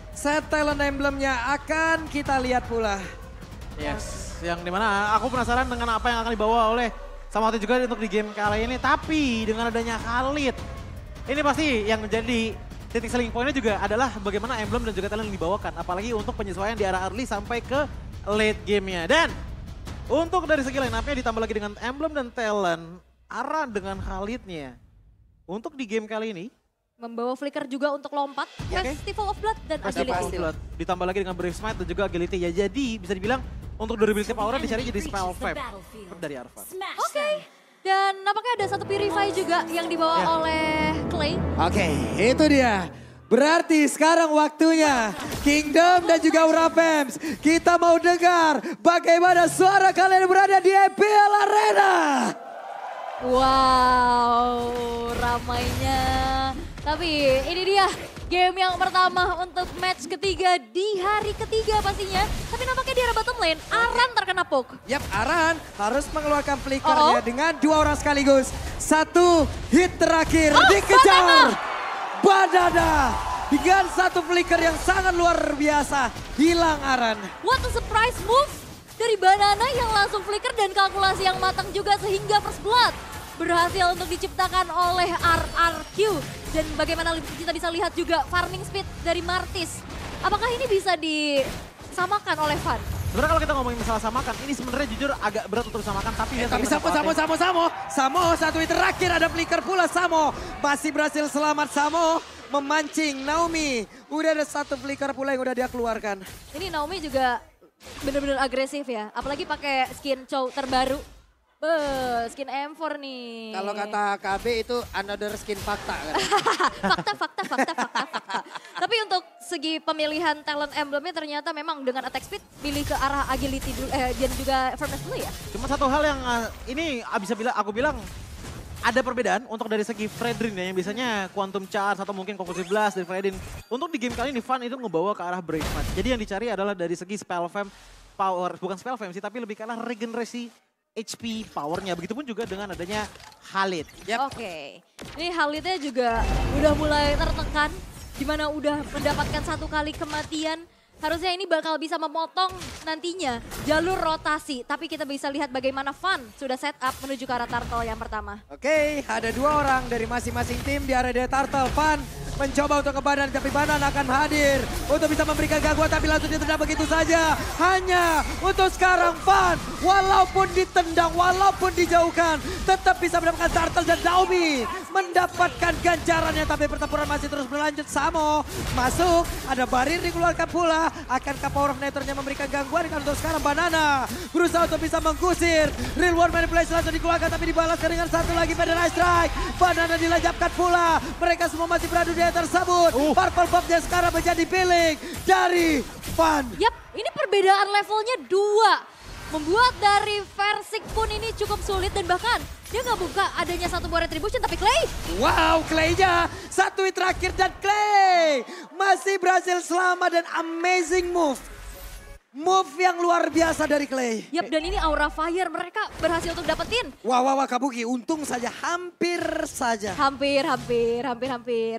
set talent emblemnya akan kita lihat pula. Yes, yang dimana aku penasaran dengan apa yang akan dibawa oleh Samohate juga untuk di game kali ini. Tapi dengan adanya Khalid, ini pasti yang menjadi titik selling pointnya juga adalah bagaimana emblem dan juga talent yang dibawakan. Apalagi untuk penyesuaian di arah early sampai ke late gamenya. Dan untuk dari segi line up-nya ditambah lagi dengan emblem dan talent, Aran dengan Khalidnya. Untuk di game kali ini, membawa flicker juga untuk lompat, Ya, Festival of Blood dan Festival Agility. of Blood. Ditambah lagi dengan Brave Smite dan juga Agility ya. Jadi bisa dibilang untuk durability power dicari jadi spell fam dari Arvan. Oke, dan nampaknya ada satu Purify juga yang dibawa Ya. oleh Clay. Oke, itu dia. Berarti sekarang waktunya Kingdom dan juga Aura Fems. Kita mau dengar bagaimana suara kalian berada di EPL Arena. Wow, ramainya. Tapi ini dia game yang pertama untuk match ketiga di hari ketiga pastinya. Tapi nampaknya di arah bottom lane, Aran terkena poke. Yap, Aran harus mengeluarkan flickernya dengan dua orang sekaligus. Satu hit terakhir dikejar. Banana dengan satu flicker yang sangat luar biasa. Hilang Aran. What a surprise move dari Banana yang langsung flicker dan kalkulasi yang matang juga sehingga first blood berhasil untuk diciptakan oleh RRQ. Dan bagaimana kita bisa lihat juga farming speed dari Martis. Apakah ini bisa disamakan oleh Van? Sebenarnya kalau kita ngomongin masalah samakan, ini sebenarnya jujur agak berat untuk disamakan. Tapi lihat Tapi Samo satu hit terakhir ada flicker pula Samo. Masih berhasil selamat Samo. Memancing Naomi. Udah ada satu flicker pula yang udah dia keluarkan. Ini Naomi juga benar-benar agresif ya. Apalagi pakai skin Chow terbaru. Skin M4 nih. Kalau kata KB itu another skin fakta kan. fakta. Tapi untuk segi pemilihan talent emblemnya ternyata memang dengan attack speed pilih ke arah agility dulu, dan juga firmness dulu ya. Cuma satu hal yang ini bisa aku bilang ada perbedaan untuk dari segi Fredrin ya, yang biasanya Quantum Charge atau mungkin Conclusive Blast dari Fredrin. Untuk di game kali ini Van itu ngebawa ke arah Brave Smite. Jadi yang dicari adalah dari segi spell fam power, bukan spell fam sih, tapi lebih ke arah regenerasi HP powernya. Begitupun juga dengan adanya Khalid. Oke. Ini Khalidnya juga udah mulai tertekan. Dimana udah mendapatkan satu kali kematian. Harusnya ini bakal bisa memotong nantinya jalur rotasi. Tapi kita bisa lihat bagaimana Van sudah set up menuju ke arah turtle yang pertama. Oke, ada dua orang dari masing-masing tim di area turtle. Van mencoba untuk ke Banan, tapi Banan akan hadir untuk bisa memberikan gangguan, tapi langsung ditendang begitu saja. Hanya untuk sekarang Van, walaupun ditendang, walaupun dijauhkan, tetap bisa mendapatkan turtle dan Naomi mendapatkan ganjarannya. Tapi pertempuran masih terus berlanjut. Samo masuk, ada barir dikeluarkan pula. Akankah Power of Nature-nya memberikan gangguan? Kan untuk sekarang Banana berusaha untuk bisa mengkusir. Real World Manipulation langsung dikeluarkan, tapi dibalaskan dengan satu lagi Federal Strike. Banana dilejapkan pula. Mereka semua masih beradu di tersebut. Purple Bomb-nya sekarang menjadi pilih dari Van. Yap, ini perbedaan levelnya 2. Membuat dari Versik pun ini cukup sulit dan bahkan dia nggak buka adanya satu buah retribution, tapi Clay. Wow, Clay-nya satu hit terakhir dan Clay masih berhasil selamat dan amazing move. Move yang luar biasa dari Clay. Yap, dan ini Aura Fire mereka berhasil untuk dapetin. Wah, Kabuki, untung saja, hampir saja. Hampir.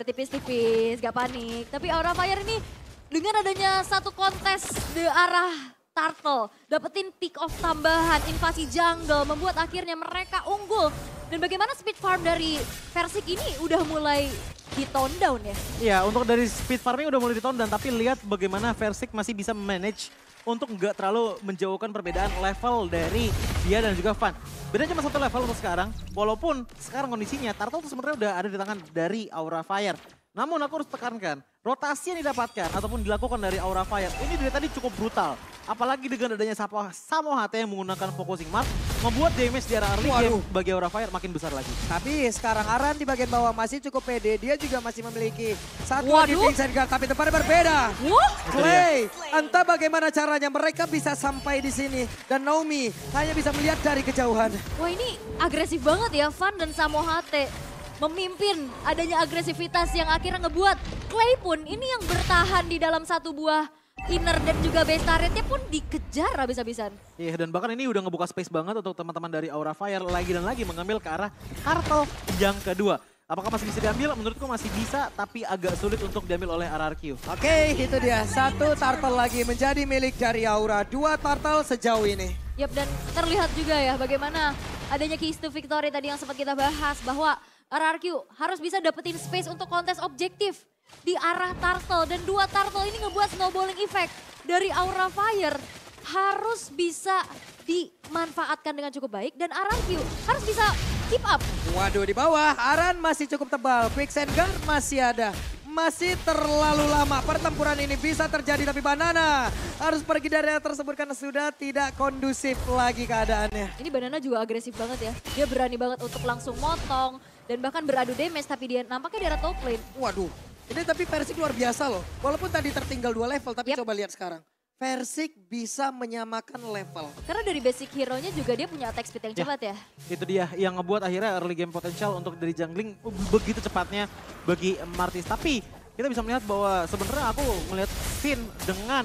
Tipis-tipis, gak panik. Tapi Aura Fire ini dengan adanya satu kontes di arah turtle. Dapetin pick off tambahan, invasi jungle, membuat akhirnya mereka unggul. Dan bagaimana speed farm dari Versik ini udah mulai di tone down ya? Iya, untuk dari speed farming udah mulai di tone down, tapi lihat bagaimana Versik masih bisa manage untuk nggak terlalu menjauhkan perbedaan level dari dia dan juga Van. Beda cuma satu level untuk sekarang, walaupun sekarang kondisinya Turtle itu sebenarnya udah ada di tangan dari Aura Fire. Namun aku harus tekankan, rotasi yang didapatkan ataupun dilakukan dari Aura Fire ini dari tadi cukup brutal. Apalagi dengan adanya Samohate yang menggunakan focusing mark, membuat damage di arah early game bagi Aura Fire makin besar lagi. Tapi sekarang Aran di bagian bawah masih cukup pede. Dia juga masih memiliki satu Waduh. defense guard, tapi tempatnya berbeda. Wah, Clay, entah bagaimana caranya mereka bisa sampai di sini. Dan Naomi hanya bisa melihat dari kejauhan. wah ini agresif banget ya Van dan Samohate. Memimpin adanya agresivitas yang akhirnya ngebuat Clay pun ini yang bertahan di dalam satu buah inner dan juga base turretnya pun dikejar habis-habisan. Iya, dan bahkan ini udah ngebuka space banget untuk teman-teman dari Aura Fire lagi dan lagi mengambil ke arah turtle yang kedua. Apakah masih bisa diambil? Menurutku masih bisa, tapi agak sulit untuk diambil oleh RRQ. Oke, itu dia. 1 turtle lagi menjadi milik dari Aura. 2 turtle sejauh ini. Yap, dan terlihat juga ya bagaimana adanya keys to victory tadi yang sempat kita bahas. Bahwa RRQ harus bisa dapetin space untuk kontes objektif di arah turtle. Dan 2 turtle ini ngebuat snowballing effect dari Aura Fire. Harus bisa dimanfaatkan dengan cukup baik. Dan RRQ harus bisa keep up. Waduh, di bawah Aran masih cukup tebal. Quicksand Guard masih ada. Masih terlalu lama pertempuran ini bisa terjadi, tapi Banana harus pergi dari area tersebut karena sudah tidak kondusif lagi keadaannya. Ini Banana juga agresif banget ya. Dia berani banget untuk langsung motong dan bahkan beradu damage, tapi dia nampaknya di arah top lane. Waduh, ini tapi Persik luar biasa loh. Walaupun tadi tertinggal 2 level, tapi Yap. coba lihat sekarang. Persik bisa menyamakan level. Karena dari basic hero-nya juga dia punya attack speed yang Ya. cepat ya. Itu dia yang ngebuat akhirnya early game potential untuk dari jungling begitu cepatnya bagi Martis. Tapi kita bisa melihat bahwa sebenarnya aku melihat Finn dengan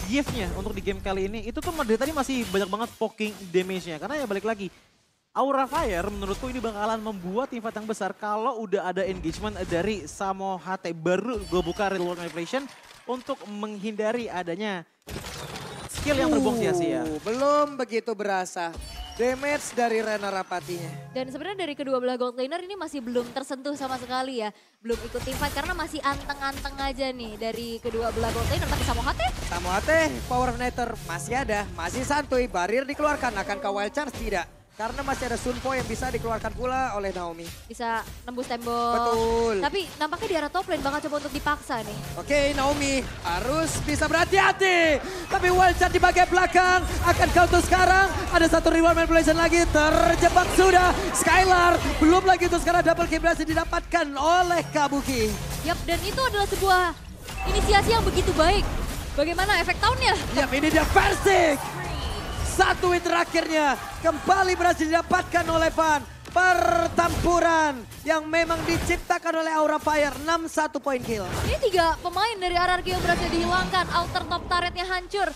gift-nya untuk di game kali ini. Itu tuh dari tadi masih banyak banget poking damage-nya. Karena ya balik lagi, Aura Fire menurutku ini bakalan membuat impact yang besar kalau udah ada engagement dari Samo HT. Baru gue buka real world manipulation untuk menghindari adanya skill yang terbuang sia-sia. Belum begitu berasa. Damage dari Rena Rapatinya. Dan sebenarnya dari kedua belah gold laner ini masih belum tersentuh sama sekali ya. Belum ikut team fight karena masih anteng-anteng aja nih dari kedua belah gold laner. Tapi Samo HT Samo HT, Power Netter masih ada. Masih santuy, Barir dikeluarkan. Akankah Wild Charge? Tidak. Karena masih ada Sunpo yang bisa dikeluarkan pula oleh Naomi. bisa nembus tembok. Betul. Tapi nampaknya di arah top lane bakal coba untuk dipaksa nih. Oke, Naomi harus bisa berhati-hati. Tapi Wild Charge di bagian belakang. Akan counter sekarang. Ada satu reward manipulation lagi. Terjebak sudah. Skylar. Belum lagi untuk sekarang double kill berhasil didapatkan oleh Kabuki. Yap, dan itu adalah sebuah inisiasi yang begitu baik. Bagaimana efek tahunnya? Yap, ini dia Persik. Satu win terakhirnya kembali berhasil didapatkan oleh Van. Pertempuran yang memang diciptakan oleh Aura Fire. 6-1 point kill. Ini 3 pemain dari RRQ yang berhasil dihilangkan. Outer top turretnya hancur.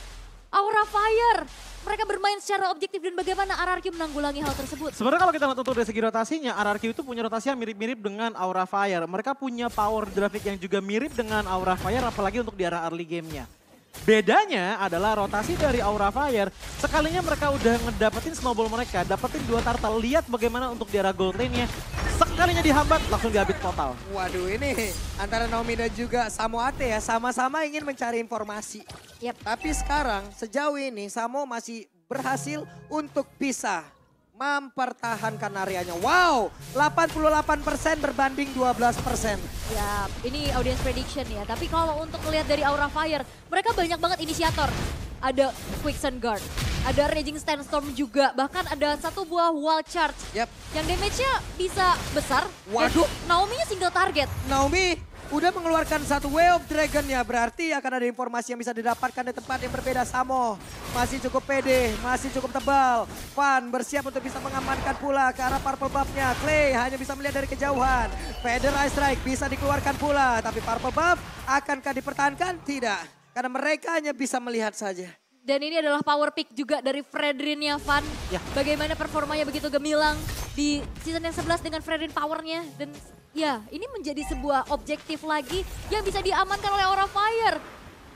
Aura Fire. Mereka bermain secara objektif dan bagaimana RRQ menanggulangi hal tersebut. Sebenarnya kalau kita lihat untuk dari segi rotasinya, RRQ itu punya rotasi yang mirip-mirip dengan Aura Fire. Mereka punya power grafik yang juga mirip dengan Aura Fire, apalagi untuk di arah early game-nya. Bedanya adalah rotasi dari Aura Fire, sekalinya mereka udah ngedapetin snowball mereka, dapetin 2 turtle, lihat bagaimana untuk di arah gold lane-nya. Sekalinya dihambat, langsung dihabis total. Waduh, ini antara Naomi dan juga Samo Ate ya, sama-sama ingin mencari informasi. Yap. Tapi sekarang sejauh ini Samo masih berhasil untuk bisa mempertahankan areanya. Wow, 88% berbanding 12%. Ya, ini audience prediction ya. Tapi kalau untuk melihat dari Aura Fire, mereka banyak banget inisiator. Ada Quicksand Guard, ada Raging Sandstorm juga, bahkan ada satu buah Wild Charge. Yap, Yang damage-nya bisa besar. Waduh. Dan Naomi-nya single target. Naomi udah mengeluarkan satu Way of Dragon ya, berarti akan ada informasi yang bisa didapatkan di tempat yang berbeda. Samo masih cukup pede, masih cukup tebal. Van bersiap untuk bisa mengamankan pula ke arah purple buff-nya. Clay hanya bisa melihat dari kejauhan. Feather Eye Strike bisa dikeluarkan pula, tapi purple buff akankah dipertahankan? Tidak, karena mereka hanya bisa melihat saja. Dan ini adalah power pick juga dari Fredrin-nya Van. Ya. Bagaimana performanya begitu gemilang di season yang 11 dengan Fredrin powernya. Dan ya, ini menjadi sebuah objektif lagi yang bisa diamankan oleh Aura Fire.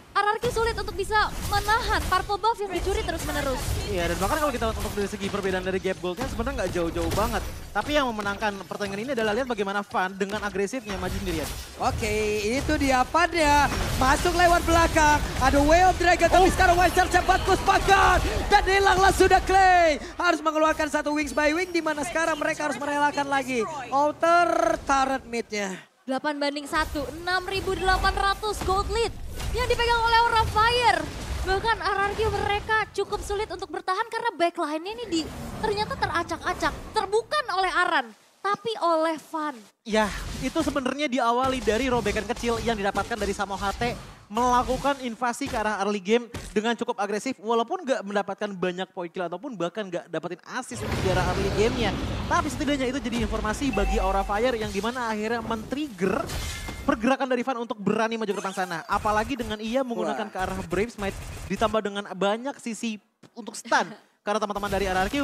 RRQ sulit untuk bisa menahan purple buff yang dicuri terus-menerus. Iya, dan bahkan kalau kita lihat untuk dari segi perbedaan dari gap goldnya sebenarnya nggak jauh-jauh banget. Tapi yang memenangkan pertandingan ini adalah lihat bagaimana Van dengan agresifnya maju sendirian. Oke, itu dia Van-nya. Masuk lewat belakang. Ada Way of Dragon, tapi sekarang Wild Charge cepat kuspakan. Dan hilanglah sudah Clay. Harus mengeluarkan satu Wings by Wing, di mana sekarang mereka harus merelakan lagi outer turret mid-nya. 8-1, 6.800 gold lead yang dipegang oleh Aura Fire. Bahkan RRQ mereka cukup sulit untuk bertahan karena backline-nya ini ternyata teracak-acak. Terbukan oleh Aran, tapi oleh Van. Ya, itu sebenarnya diawali dari robekan kecil yang didapatkan dari Samo HT melakukan invasi ke arah early game dengan cukup agresif walaupun nggak mendapatkan banyak point kill ataupun bahkan nggak dapetin assist untuk di arah early game-nya. Tapi setidaknya itu jadi informasi bagi Aura Fire yang dimana akhirnya men-trigger pergerakan dari Van untuk berani maju ke depan sana. Apalagi dengan ia menggunakan ke arah Brave Smite ditambah dengan banyak sisi untuk stun. Karena teman-teman dari RRQ,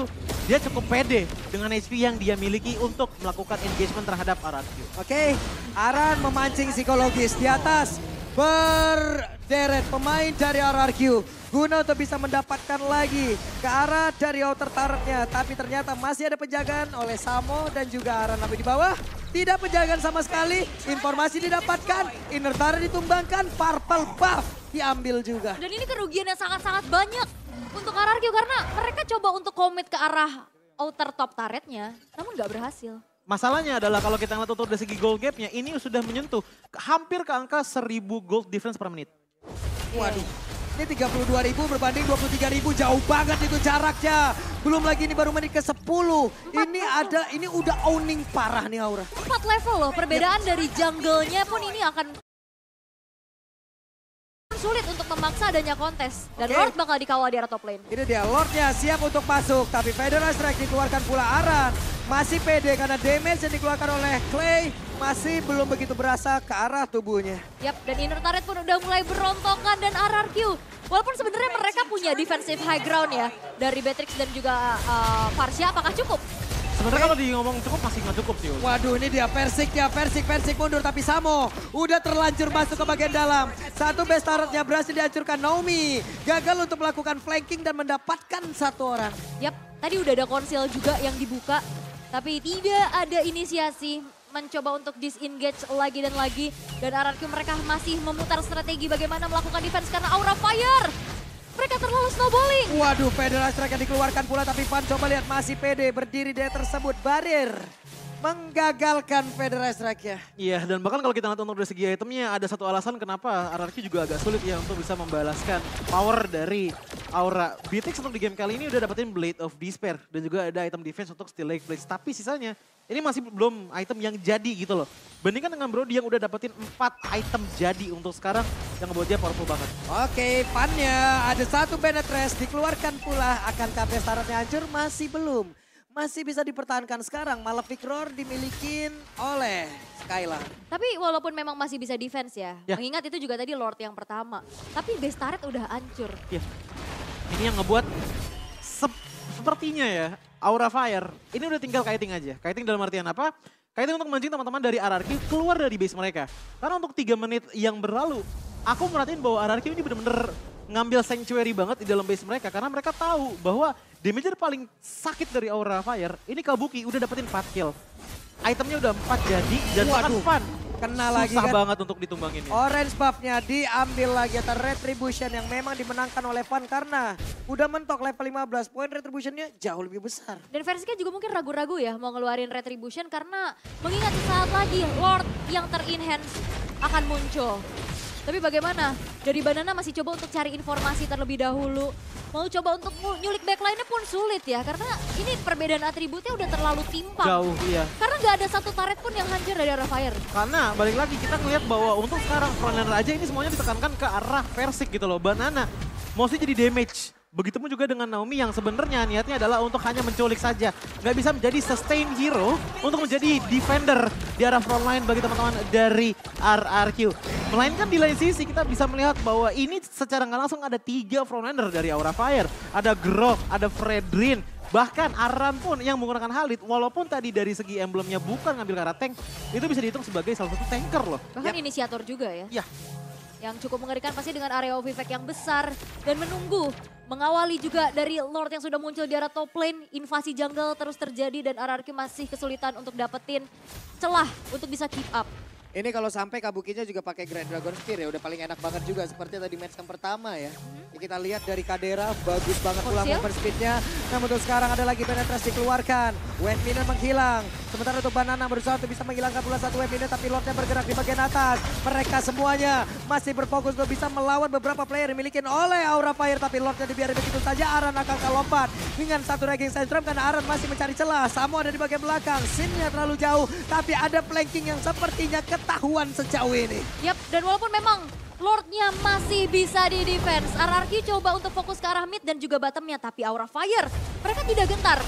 dia cukup pede dengan HP yang dia miliki untuk melakukan engagement terhadap RRQ. Oke, Aran memancing psikologis di atas. Berderet pemain dari RRQ guna untuk bisa mendapatkan lagi ke arah dari outer turretnya. Tapi ternyata masih ada penjagaan oleh Samo dan juga Aran Nabi di bawah. Tidak penjagaan sama sekali, informasi didapatkan, inner turret ditumbangkan, purple buff diambil juga. Dan ini kerugian yang sangat-sangat banyak untuk RRQ karena mereka coba untuk komit ke arah outer top turretnya, namun nggak berhasil. Masalahnya adalah kalau kita ngeliat untuk dari segi gold gapnya, ini sudah menyentuh hampir ke angka 1000 gold difference per menit. Waduh, ini 32.000 berbanding 23.000, jauh banget itu jaraknya. Belum lagi ini baru menit ke 10. Ini udah owning parah nih Aura. 4 level loh, perbedaan dari jungle-nya pun ini akan sulit untuk memaksa adanya kontes. Dan Oke. Lord bakal dikawal di area top lane. Ini dia, Lordnya siap untuk masuk, tapi Federal Strike dikeluarkan pula Aran. Masih pede karena damage yang dikeluarkan oleh Clay masih belum begitu berasa ke arah tubuhnya. Yap, dan inner turret pun udah mulai berontokan dan RRQ. Walaupun sebenarnya mereka punya defensive high ground ya. Dari Beatrix dan juga Varsha, apakah cukup? Sebenarnya kalau di ngomong cukup masih nggak cukup sih. Waduh, ini dia Persik mundur, tapi Samo udah terlanjur masuk ke bagian dalam. Satu base turretnya berhasil dihancurkan. Naomi gagal untuk melakukan flanking dan mendapatkan satu orang. Yap, tadi udah ada konsil juga yang dibuka. Tapi tidak ada inisiasi mencoba untuk disengage lagi dan lagi. Dan RRQ mereka masih memutar strategi bagaimana melakukan defense karena Aura Fire. Mereka terlalu snowballing. Waduh, Federal Strike yang dikeluarkan pula, tapi Van coba lihat masih pede berdiri dia tersebut. Barir menggagalkan Federal Strike ya. Iya, dan bahkan kalau kita lihat untuk dari segi itemnya, ada satu alasan kenapa RRQ juga agak sulit ya untuk bisa membalaskan power dari Aura. Beatrix untuk di game kali ini udah dapetin Blade of Despair, dan juga ada item defense untuk Steel Lake Blaze. Tapi sisanya, ini masih belum item yang jadi gitu loh. Bandingkan dengan Brody yang udah dapetin 4 item jadi untuk sekarang, yang ngebuat dia powerful banget. Oke, Van-nya ada satu Penetrace dikeluarkan pula. Akankah base turretnya hancur? Masih belum. Masih bisa dipertahankan sekarang. Malefic Roar dimiliki oleh Skylar. Tapi walaupun memang masih bisa defense ya. Ya. Mengingat itu juga tadi Lord yang pertama. Tapi base turret udah hancur. Iya. Ini yang ngebuat sepertinya ya, Aura Fire ini udah tinggal kiting aja. Kiting dalam artian apa? Kiting untuk mancing teman-teman dari RRQ keluar dari base mereka. Karena untuk 3 menit yang berlalu, aku merhatiin bahwa RRQ ini bener-bener ngambil sanctuary banget di dalam base mereka. Karena mereka tahu bahwa damage paling sakit dari Aura Fire, ini Kabuki udah dapetin 4 kill. Itemnya udah 4 jadi dan bahkan Van kena lagi susah kan. banget untuk ditumbangin. Orange buff-nya diambil lagi atau Retribution yang memang dimenangkan oleh Van karena udah mentok level 15. Poin Retribution-nya jauh lebih besar. Dan Verska juga mungkin ragu-ragu ya mau ngeluarin Retribution karena mengingat sesaat lagi Lord yang ter-enhance akan muncul. Tapi bagaimana? Dari Banana masih coba untuk cari informasi terlebih dahulu. Mau coba untuk nyulik backline-nya pun sulit ya. Karena ini perbedaan atributnya udah terlalu timpang. Jauh, iya. Karena nggak ada satu turret pun yang hancur dari Aura Fire. Karena balik lagi kita ngelihat bahwa untuk sekarang frontliner aja ini semuanya ditekankan ke arah Versik gitu loh. Banana mostly jadi damage. Begitupun juga dengan Naomi yang sebenarnya niatnya adalah untuk hanya menculik saja. Nggak bisa menjadi sustain hero untuk menjadi defender di arah frontline bagi teman-teman dari RRQ. Melainkan di lain sisi kita bisa melihat bahwa ini secara nggak langsung ada 3 frontliner dari Aura Fire. Ada Grok, ada Fredrin, bahkan Aran pun yang menggunakan Halid. Walaupun tadi dari segi emblemnya bukan ngambil ke arah tank, itu bisa dihitung sebagai salah satu tanker loh. Bahkan inisiator juga ya. Ya. Yang cukup mengerikan pasti dengan area of effect yang besar dan menunggu. Mengawali juga dari Lord yang sudah muncul di arah top lane. Invasi jungle terus terjadi dan RRQ masih kesulitan untuk dapetin celah untuk bisa keep up. Ini kalau sampai Kabukinya juga pakai Grand Dragon Spear ya udah paling enak banget juga seperti tadi match yang pertama ya. Ini kita lihat dari Kadera bagus banget pula Fosil. movement speednya. Namun untuk sekarang ada lagi penetrasi dikeluarkan. Wave miner menghilang. Sementara untuk Banana berusaha untuk bisa menghilangkan pula satu wave miner. Tapi Lordnya bergerak di bagian atas. Mereka semuanya masih berfokus untuk bisa melawan beberapa player yang dimiliki oleh Aura Fire. Tapi Lordnya dibiarkan begitu saja. Aran akan lompat dengan satu Raging Sandstorm karena Aran masih mencari celah. Samo ada di bagian belakang. Scene-nya terlalu jauh. Tapi ada flanking yang sepertinya ketahuan sejauh ini. Yap, dan walaupun memang Lordnya masih bisa di defense. RRQ coba untuk fokus ke arah mid dan juga bottomnya. Tapi Aura Fire, mereka tidak gentar.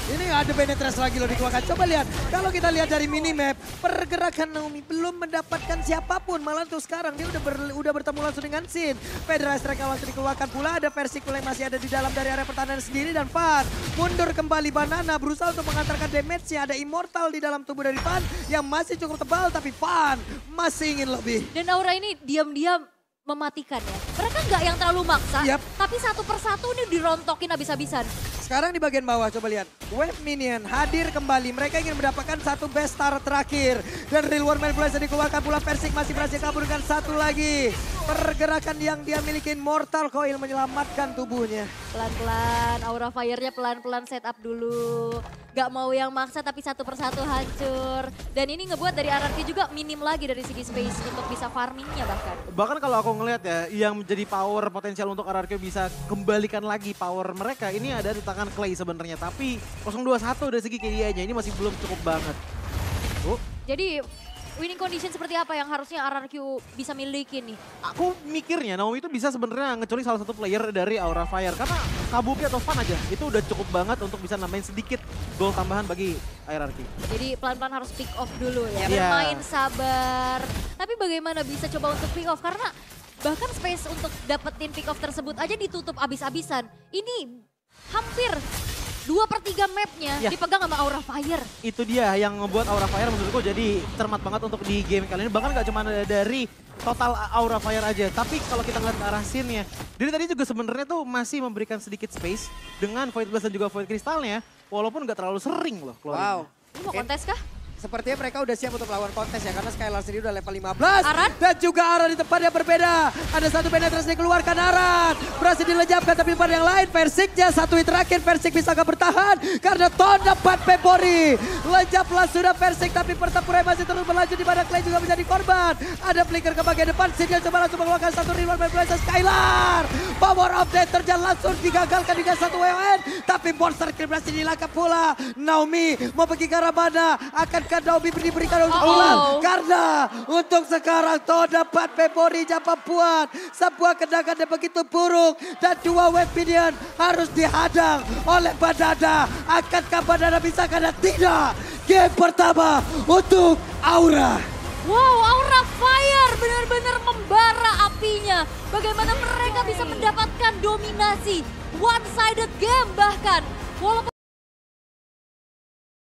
Ini ada penetrasi lagi loh dikeluarkan. Coba lihat, kalau kita lihat dari minimap, pergerakan Naomi belum mendapatkan siapapun. Malah tuh sekarang dia udah bertemu langsung dengan Sin. Fedra Strike langsung dikeluarkan pula, ada Versik yang masih ada di dalam dari area pertahanan sendiri. Dan Fan mundur kembali, Banana berusaha untuk mengantarkan damage-nya. Ada Immortal di dalam tubuh dari Fan yang masih cukup tebal, tapi Fan masih ingin lebih. Dan Aura ini diam-diam mematikan ya. Mereka nggak yang terlalu maksa, Yap. tapi satu persatu ini dirontokin habis-habisan. Sekarang di bagian bawah, coba lihat. Wave Minion hadir kembali. Mereka ingin mendapatkan satu best star terakhir. Dan Real War Manipulation dikeluarkan pula. Versik masih berhasil kabur dengan satu lagi. Pergerakan yang dia miliki, Mortal Coil menyelamatkan tubuhnya. Pelan-pelan, Aura Fire-nya pelan-pelan setup dulu. Gak mau yang maksa tapi satu persatu hancur. Dan ini ngebuat dari RRQ juga minim lagi dari segi space untuk bisa farmingnya bahkan. Bahkan kalau aku ngelihat ya, yang menjadi power potensial untuk RRQ bisa kembalikan lagi power mereka, ini ada di tangan Clay sebenarnya. Tapi 021 dari segi KDA-nya ini masih belum cukup banget. Jadi winning condition seperti apa yang harusnya RRQ bisa miliki nih? Aku mikirnya Naomi itu bisa sebenarnya ngeculik salah satu player dari Aura Fire. Karena Kabuki atau Fan aja, itu udah cukup banget untuk bisa nambahin sedikit gol tambahan bagi RRQ. Jadi pelan-pelan harus pick off dulu ya, Iya. bermain sabar. Tapi bagaimana bisa coba untuk pick off? Karena bahkan space untuk dapetin pick off tersebut aja ditutup abis-abisan. Ini hampir 2/3 mapnya Ya. dipegang sama Aura Fire. Itu dia yang membuat Aura Fire menurutku jadi cermat banget untuk di game kali ini. Bahkan gak cuma dari total Aura Fire aja, tapi kalau kita ngeliat ke arah scene-nya, dari tadi juga sebenarnya tuh masih memberikan sedikit space dengan Void Blast dan juga Void Crystal-nya, walaupun gak terlalu sering loh keluarin. Wow. Ini mau kontes kah? Sepertinya mereka udah siap untuk melawan kontes ya, karena Skylar sendiri udah level 15. Aran? Dan juga Aran di tempat yang berbeda. Ada satu penetrasi dikeluarkan Aran. Berhasil dilejapkan tapi di tempat yang lain. Versiknya satu hit terakhir. Versik bisa gak bertahan. Karena Ton dapat Pepori. Lejaplah sudah Versik tapi pertempuran masih terus berlanjut. Di mana Clay juga menjadi korban. Ada flicker ke bagian depan. Sidnya coba langsung mengeluarkan satu reward manipulation Skylar. Power of Death terjadi langsung digagalkan dengan satu WON. Tapi Monster Kill berhasil dilangkap pula. Naomi mau pergi ke arah mana? Akankah Naomi diberikan untuk pulang? Karena untuk sekarang Ton dapat Pepori Japa buat sebuah tendangan yang begitu buruk. Dan dua wave minion harus dihadang oleh Banana. Akankah Banana bisa karena tidak? Game pertama untuk Aura. Wow, Aura Fire benar-benar membara apinya. Bagaimana mereka bisa mendapatkan dominasi one-sided game bahkan. Walaupun